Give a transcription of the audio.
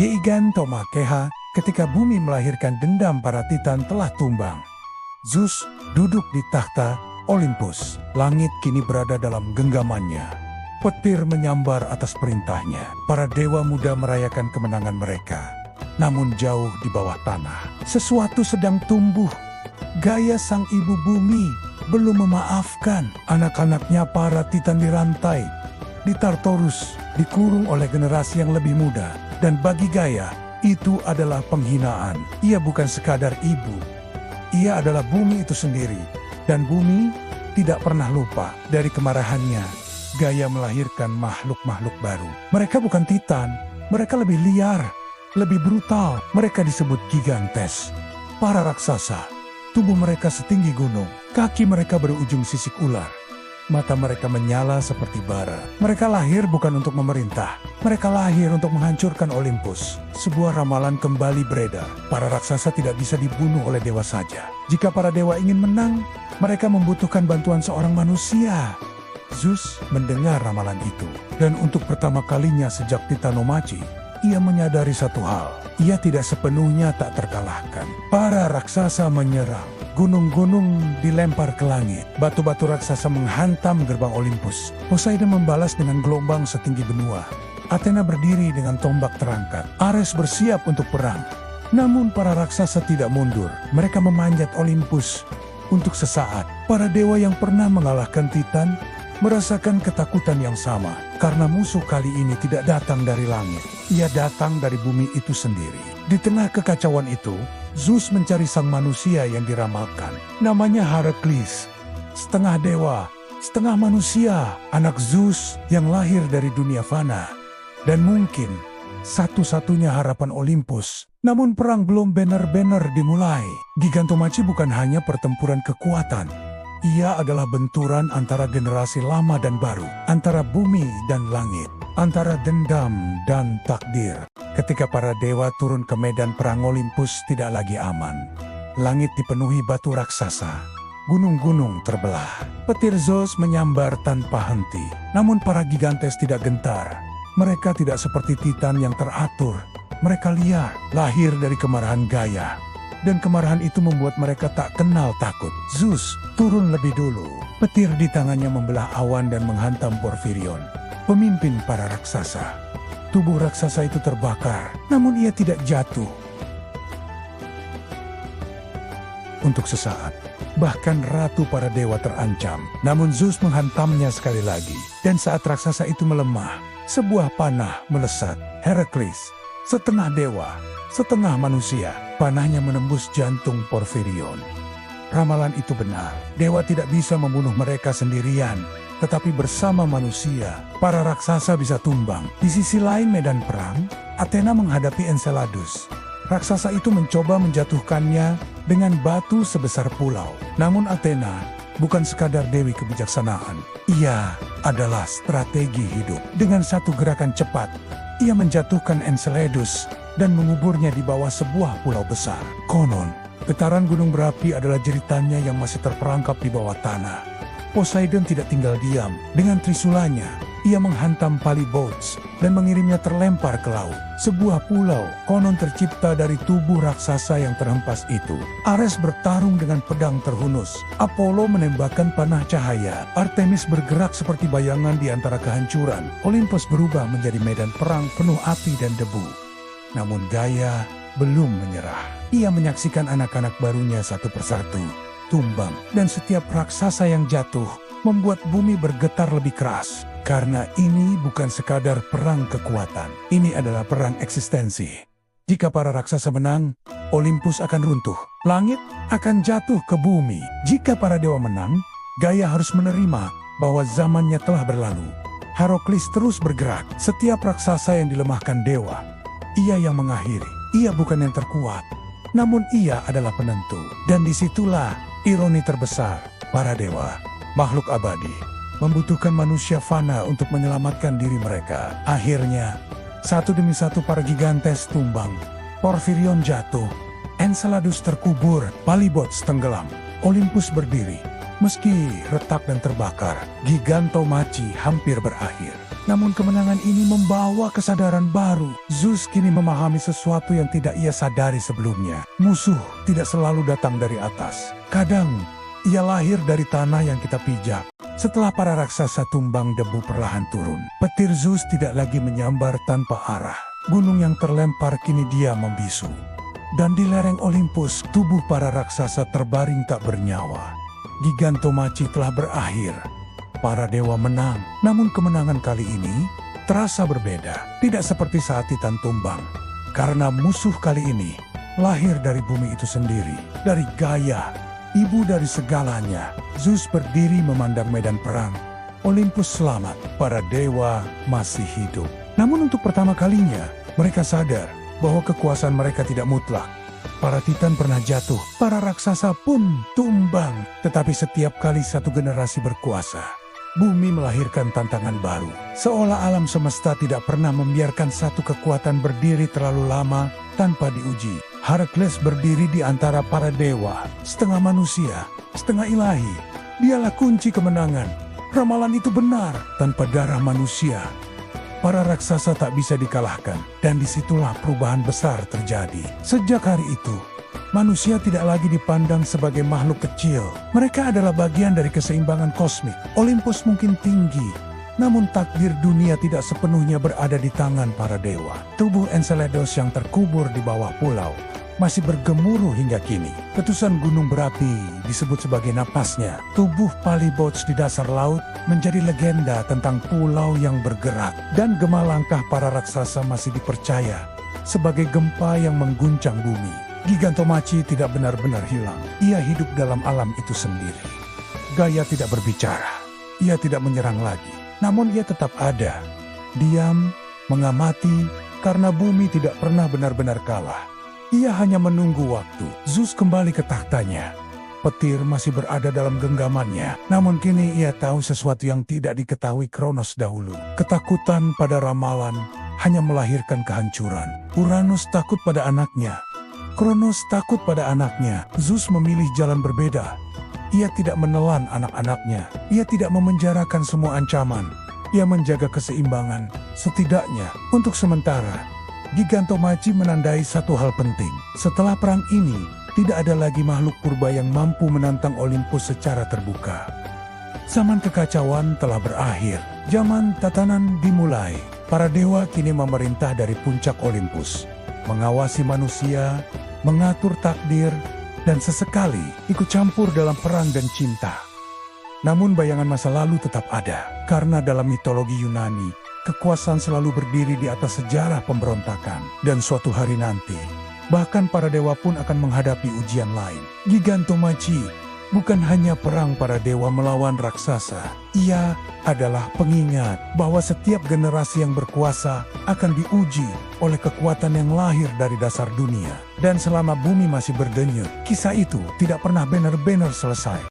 Di Gigantomachia, ketika bumi melahirkan dendam para Titan telah tumbang. Zeus duduk di tahta Olympus. Langit kini berada dalam genggamannya. Petir menyambar atas perintahnya. Para dewa muda merayakan kemenangan mereka. Namun jauh di bawah tanah, sesuatu sedang tumbuh. Gaia sang ibu bumi belum memaafkan. Anak-anaknya para Titan dirantai di Tartarus, dikurung oleh generasi yang lebih muda. Dan bagi Gaia, itu adalah penghinaan. Ia bukan sekadar ibu. Ia adalah bumi itu sendiri. Dan bumi tidak pernah lupa. Dari kemarahannya, Gaia melahirkan makhluk-makhluk baru. Mereka bukan Titan. Mereka lebih liar, lebih brutal. Mereka disebut Gigantes. Para raksasa. Tubuh mereka setinggi gunung. Kaki mereka berujung sisik ular. Mata mereka menyala seperti bara. Mereka lahir bukan untuk memerintah. Mereka lahir untuk menghancurkan Olympus. Sebuah ramalan kembali beredar. Para raksasa tidak bisa dibunuh oleh dewa saja. Jika para dewa ingin menang, mereka membutuhkan bantuan seorang manusia. Zeus mendengar ramalan itu. Dan untuk pertama kalinya sejak Titanomachy, ia menyadari satu hal. Ia tidak sepenuhnya tak terkalahkan. Para raksasa menyerang. Gunung-gunung dilempar ke langit. Batu-batu raksasa menghantam gerbang Olympus. Poseidon membalas dengan gelombang setinggi benua. Athena berdiri dengan tombak terangkat. Ares bersiap untuk perang. Namun para raksasa tidak mundur. Mereka memanjat Olympus untuk sesaat. Para dewa yang pernah mengalahkan Titan merasakan ketakutan yang sama. Karena musuh kali ini tidak datang dari langit. Ia datang dari bumi itu sendiri. Di tengah kekacauan itu, Zeus mencari sang manusia yang diramalkan. Namanya Herakles. Setengah dewa, setengah manusia. Anak Zeus yang lahir dari dunia fana. Dan mungkin satu-satunya harapan Olympus. Namun perang belum benar-benar dimulai. Gigantomachy bukan hanya pertempuran kekuatan. Ia adalah benturan antara generasi lama dan baru. Antara bumi dan langit. Antara dendam dan takdir. Ketika para dewa turun ke medan perang Olympus tidak lagi aman. Langit dipenuhi batu raksasa. Gunung-gunung terbelah. Petir Zeus menyambar tanpa henti. Namun para Gigantes tidak gentar. Mereka tidak seperti Titan yang teratur. Mereka liar, lahir dari kemarahan Gaia. Dan kemarahan itu membuat mereka tak kenal takut. Zeus turun lebih dulu. Petir di tangannya membelah awan dan menghantam Porphyrion, pemimpin para raksasa. Tubuh raksasa itu terbakar, namun ia tidak jatuh. Untuk sesaat, bahkan ratu para dewa terancam. Namun Zeus menghantamnya sekali lagi. Dan saat raksasa itu melemah, sebuah panah melesat. Herakles, setengah dewa, setengah manusia, panahnya menembus jantung Porphyrion. Ramalan itu benar. Dewa tidak bisa membunuh mereka sendirian. Tetapi bersama manusia, para raksasa bisa tumbang. Di sisi lain medan perang, Athena menghadapi Enceladus. Raksasa itu mencoba menjatuhkannya dengan batu sebesar pulau. Namun Athena bukan sekadar dewi kebijaksanaan. Ia adalah strategi hidup. Dengan satu gerakan cepat, ia menjatuhkan Enceladus dan menguburnya di bawah sebuah pulau besar. Konon, getaran gunung berapi adalah jeritannya yang masih terperangkap di bawah tanah. Poseidon tidak tinggal diam. Dengan trisulanya, ia menghantam Polybotes dan mengirimnya terlempar ke laut. Sebuah pulau konon tercipta dari tubuh raksasa yang terhempas itu. Ares bertarung dengan pedang terhunus. Apollo menembakkan panah cahaya. Artemis bergerak seperti bayangan di antara kehancuran. Olympus berubah menjadi medan perang penuh api dan debu. Namun Gaia belum menyerah. Ia menyaksikan anak-anak barunya satu persatu tumbang, dan setiap raksasa yang jatuh membuat bumi bergetar lebih keras. Karena ini bukan sekadar perang kekuatan, ini adalah perang eksistensi. Jika para raksasa menang, Olympus akan runtuh, langit akan jatuh ke bumi. Jika para dewa menang, Gaia harus menerima bahwa zamannya telah berlalu. Herakles terus bergerak. Setiap raksasa yang dilemahkan dewa, ia yang mengakhiri. Ia bukan yang terkuat, namun ia adalah penentu. Dan disitulah ironi terbesar. Para dewa, makhluk abadi, membutuhkan manusia fana untuk menyelamatkan diri mereka. Akhirnya, satu demi satu para Gigantes tumbang. Porphyrion jatuh, Enceladus terkubur, Polybotes tenggelam, Olympus berdiri. Meski retak dan terbakar, Gigantomachie hampir berakhir. Namun kemenangan ini membawa kesadaran baru. Zeus kini memahami sesuatu yang tidak ia sadari sebelumnya. Musuh tidak selalu datang dari atas. Kadang ia lahir dari tanah yang kita pijak. Setelah para raksasa tumbang, debu perlahan turun. Petir Zeus tidak lagi menyambar tanpa arah. Gunung yang terlempar kini diam membisu. Dan di lereng Olympus, tubuh para raksasa terbaring tak bernyawa. Gigantomachie telah berakhir. Para dewa menang, namun kemenangan kali ini terasa berbeda. Tidak seperti saat Titan tumbang. Karena musuh kali ini lahir dari bumi itu sendiri. Dari Gaia, ibu dari segalanya. Zeus berdiri memandang medan perang. Olympus selamat, para dewa masih hidup. Namun untuk pertama kalinya, mereka sadar bahwa kekuasaan mereka tidak mutlak. Para Titan pernah jatuh, para raksasa pun tumbang. Tetapi setiap kali satu generasi berkuasa, bumi melahirkan tantangan baru. Seolah alam semesta tidak pernah membiarkan satu kekuatan berdiri terlalu lama tanpa diuji. Herakles berdiri di antara para dewa, setengah manusia, setengah ilahi. Dialah kunci kemenangan. Ramalan itu benar, tanpa darah manusia para raksasa tak bisa dikalahkan, dan disitulah perubahan besar terjadi. Sejak hari itu, manusia tidak lagi dipandang sebagai makhluk kecil. Mereka adalah bagian dari keseimbangan kosmik. Olympus mungkin tinggi, namun takdir dunia tidak sepenuhnya berada di tangan para dewa. Tubuh Enceladus yang terkubur di bawah pulau masih bergemuruh hingga kini. Letusan gunung berapi disebut sebagai napasnya. Tubuh Polybotes di dasar laut menjadi legenda tentang pulau yang bergerak. Dan gema langkah para raksasa masih dipercaya sebagai gempa yang mengguncang bumi. Gigantomachie tidak benar-benar hilang. Ia hidup dalam alam itu sendiri. Gaia tidak berbicara. Ia tidak menyerang lagi. Namun ia tetap ada. Diam, mengamati, karena bumi tidak pernah benar-benar kalah. Ia hanya menunggu waktu. Zeus kembali ke tahtanya. Petir masih berada dalam genggamannya. Namun kini ia tahu sesuatu yang tidak diketahui Kronos dahulu. Ketakutan pada ramalan hanya melahirkan kehancuran. Uranus takut pada anaknya. Kronos takut pada anaknya. Zeus memilih jalan berbeda. Ia tidak menelan anak-anaknya. Ia tidak memenjarakan semua ancaman. Ia menjaga keseimbangan. Setidaknya untuk sementara. Gigantomachie menandai satu hal penting. Setelah perang ini, tidak ada lagi makhluk purba yang mampu menantang Olympus secara terbuka. Zaman kekacauan telah berakhir. Zaman tatanan dimulai. Para dewa kini memerintah dari puncak Olympus, mengawasi manusia, mengatur takdir, dan sesekali ikut campur dalam perang dan cinta. Namun bayangan masa lalu tetap ada, karena dalam mitologi Yunani, kekuasaan selalu berdiri di atas sejarah pemberontakan. Dan suatu hari nanti, bahkan para dewa pun akan menghadapi ujian lain. Gigantomachie bukan hanya perang para dewa melawan raksasa. Ia adalah pengingat bahwa setiap generasi yang berkuasa akan diuji oleh kekuatan yang lahir dari dasar dunia. Dan selama bumi masih berdenyut, kisah itu tidak pernah benar-benar selesai.